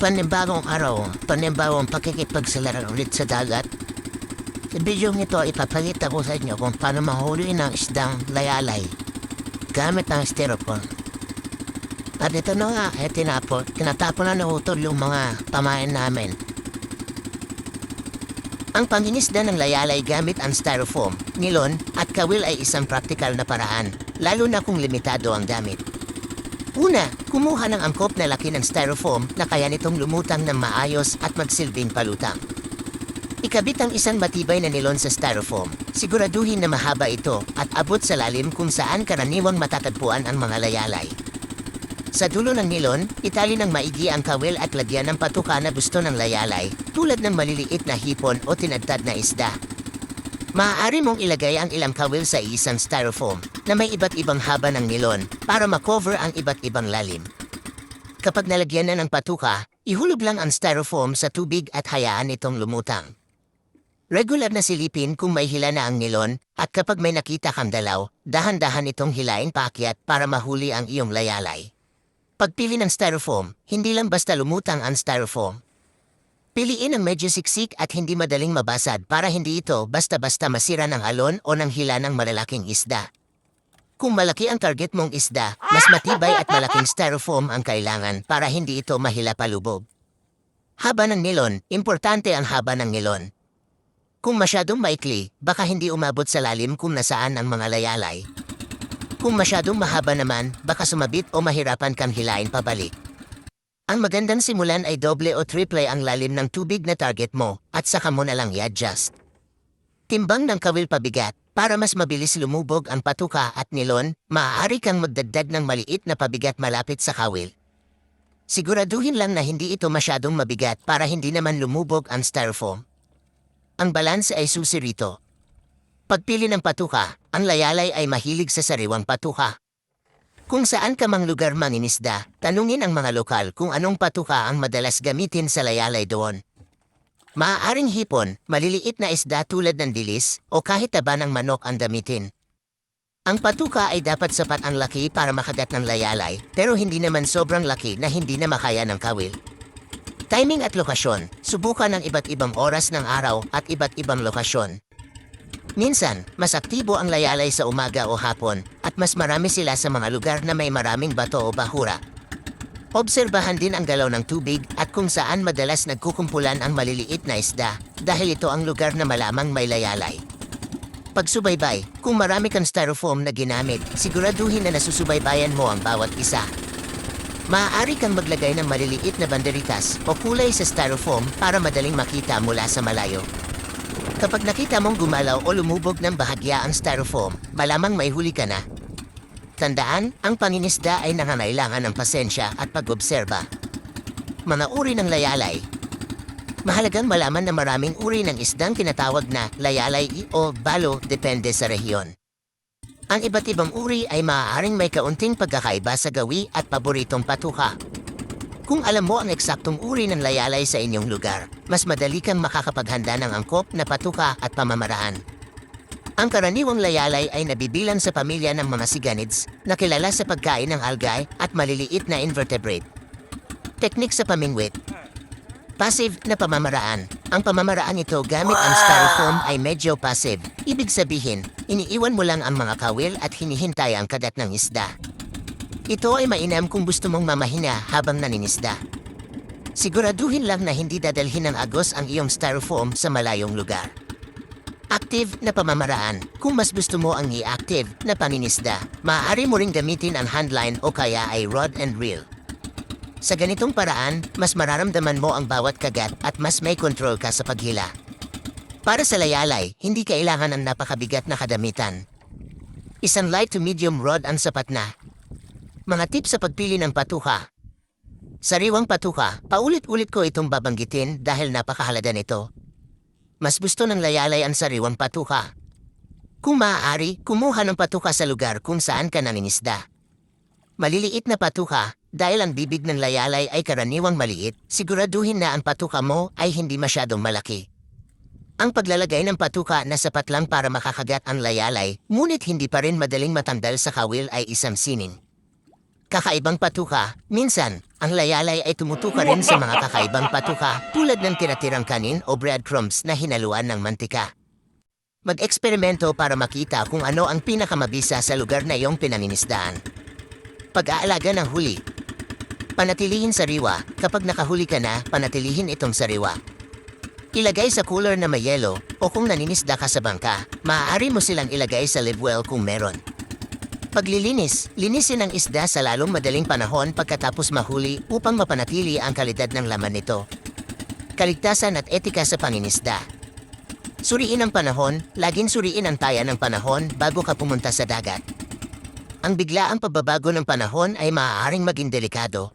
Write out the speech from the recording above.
Panibagong araw, panibagong pakikipagsalaro ulit sa dagat. Sa video ito, ipapakita ko sa inyo kung paano mahuli ng isdang layalay gamit ang styrofoam. At ito na nga, tinatapon na utol yung mga pamain namin. Ang pangingisda ng layalay gamit ang styrofoam, nilon at kawil ay isang praktikal na paraan, lalo na kung limitado ang gamit. Una, kumuha ng angkop na laki ng styrofoam na kaya nitong lumutang ng maayos at magsilbing palutang. Ikabit ang isang matibay na nilon sa styrofoam. Siguraduhin na mahaba ito at abot sa lalim kung saan karaniwang matatagpuan ang mga layalay. Sa dulo ng nilon, itali ng maigi ang kawil at lagyan ng patuka na gusto ng layalay, tulad ng maliliit na hipon o tinadtad na isda. Maaari mong ilagay ang ilang kawil sa isang styrofoam na may iba't ibang haba ng nilon para makover ang iba't ibang lalim. Kapag nalagyan na ng patuka, ihulog lang ang styrofoam sa tubig at hayaan itong lumutang. Regular na silipin kung may hila na ang nilon at kapag may nakita kang dalaw, dahan-dahan itong hilain paakyat para mahuli ang iyong layalay. Pagpili ng styrofoam, hindi lang basta lumutang ang styrofoam. Piliin ang medyo siksik at hindi madaling mabasad para hindi ito basta-basta masira ng alon o ng hila ng malalaking isda. Kung malaki ang target mong isda, mas matibay at malaking styrofoam ang kailangan para hindi ito mahila palubog. Haba ng nilon, importante ang haba ng nilon. Kung masyadong maikli, baka hindi umabot sa lalim kung nasaan ang mga layalay. Kung masyadong mahaba naman, baka sumabit o mahirapan kang hilain pabalik. Ang magandang simulan ay doble o triple ang lalim ng tubig na target mo at saka mo na lang i-adjust. Timbang ng kawil pabigat para mas mabilis lumubog ang patuka at nilon, maaari kang magdagdag ng maliit na pabigat malapit sa kawil. Siguraduhin lang na hindi ito masyadong mabigat para hindi naman lumubog ang styrofoam. Ang balanse ay susi rito. Pagpili ng patuka, ang layalay ay mahilig sa sariwang patuka. Kung saan ka mang lugar mangingisda, tanungin ang mga lokal kung anong patuka ang madalas gamitin sa layalay doon. Maaaring hipon, maliliit na isda tulad ng dilis, o kahit taba ng manok ang gamitin. Ang patuka ay dapat sapat ang laki para makagat ng layalay, pero hindi naman sobrang laki na hindi na makaya ng kawil. Timing at lokasyon, subukan ng iba't ibang oras ng araw at iba't ibang lokasyon. Minsan, mas aktibo ang layalay sa umaga o hapon at mas marami sila sa mga lugar na may maraming bato o bahura. Obserbahan din ang galaw ng tubig at kung saan madalas nagkukumpulan ang maliliit na isda dahil ito ang lugar na malamang may layalay. Pagsubaybay, kung marami kang styrofoam na ginamit, siguraduhin na nasusubaybayan mo ang bawat isa. Maaari kang maglagay ng maliliit na banderitas o kulay sa styrofoam para madaling makita mula sa malayo. Kapag nakita mong gumalaw o lumubog ng bahagya ang styrofoam, malamang may huli ka na. Tandaan, ang pangingisda ay nangangailangan ng pasensya at pag-obserba. Mga uri ng layalay. Mahalagang malaman na maraming uri ng isdang tinatawag na layalay o balo depende sa rehiyon. Ang iba't ibang uri ay maaaring may kaunting pagkakaiba sa gawi at paboritong patuka. Kung alam mo ang eksaktong uri ng layalay sa inyong lugar, mas madali kang makakapaghanda ng angkop na patuka at pamamaraan. Ang karaniwang layalay ay nabibilang sa pamilya ng mga siganids na kilala sa pagkain ng algae at maliliit na invertebrate. Teknik sa pamingwit. Passive na pamamaraan. Ang pamamaraan ito gamit ang styrofoam ay medyo passive. Ibig sabihin, iniiwan mo lang ang mga kawil at hinihintay ang kagat ng isda. Ito ay mainam kung gusto mong mamahina habang naningisda. Siguraduhin lang na hindi dadalhin ng agos ang iyong styrofoam sa malayong lugar. Active na pamamaraan. Kung mas gusto mo ang i-active na paningisda, maaari mo ring gamitin ang handline o kaya ay rod and reel. Sa ganitong paraan, mas mararamdaman mo ang bawat kagat at mas may control ka sa paghila. Para sa layalay, hindi kailangan ng napakabigat na kadamitan. Isang light to medium rod ang sapat na. Mga tips sa pagpili ng patuka. Sariwang patuka, paulit-ulit ko itong babanggitin dahil napakahalaga nito. Mas gusto ng layalay ang sariwang patuka. Kung maaari, kumuha ng patuka sa lugar kung saan ka nangingisda. Maliliit na patuka, dahil ang bibig ng layalay ay karaniwang maliit, siguraduhin na ang patuka mo ay hindi masyadong malaki. Ang paglalagay ng patuka na sapat lang para makakagat ang layalay, ngunit hindi pa rin madaling matanggal sa kawil ay isang sining. Kakaibang patuka. Minsan, ang layalay ay tumutuka rin sa mga kakaibang patuka tulad ng tinatirang kanin o breadcrumbs na hinaluan ng mantika. Mag-eksperimento para makita kung ano ang pinakamabisa sa lugar na iyong pinangingisdaan. Pag-aalaga ng huli. Panatilihin sariwa. Kapag nakahuli ka na, panatilihin itong sariwa. Ilagay sa cooler na may yelo o kung naningisda ka sa bangka, maaari mo silang ilagay sa live well kung meron. Paglilinis, linisin ang isda sa lalong madaling panahon pagkatapos mahuli upang mapanatili ang kalidad ng laman nito. Kaligtasan at etika sa pangingisda. Suriin ang panahon, laging suriin ang taya ng panahon bago ka pumunta sa dagat. Ang biglaang pagbabago ng panahon ay maaaring maging delikado,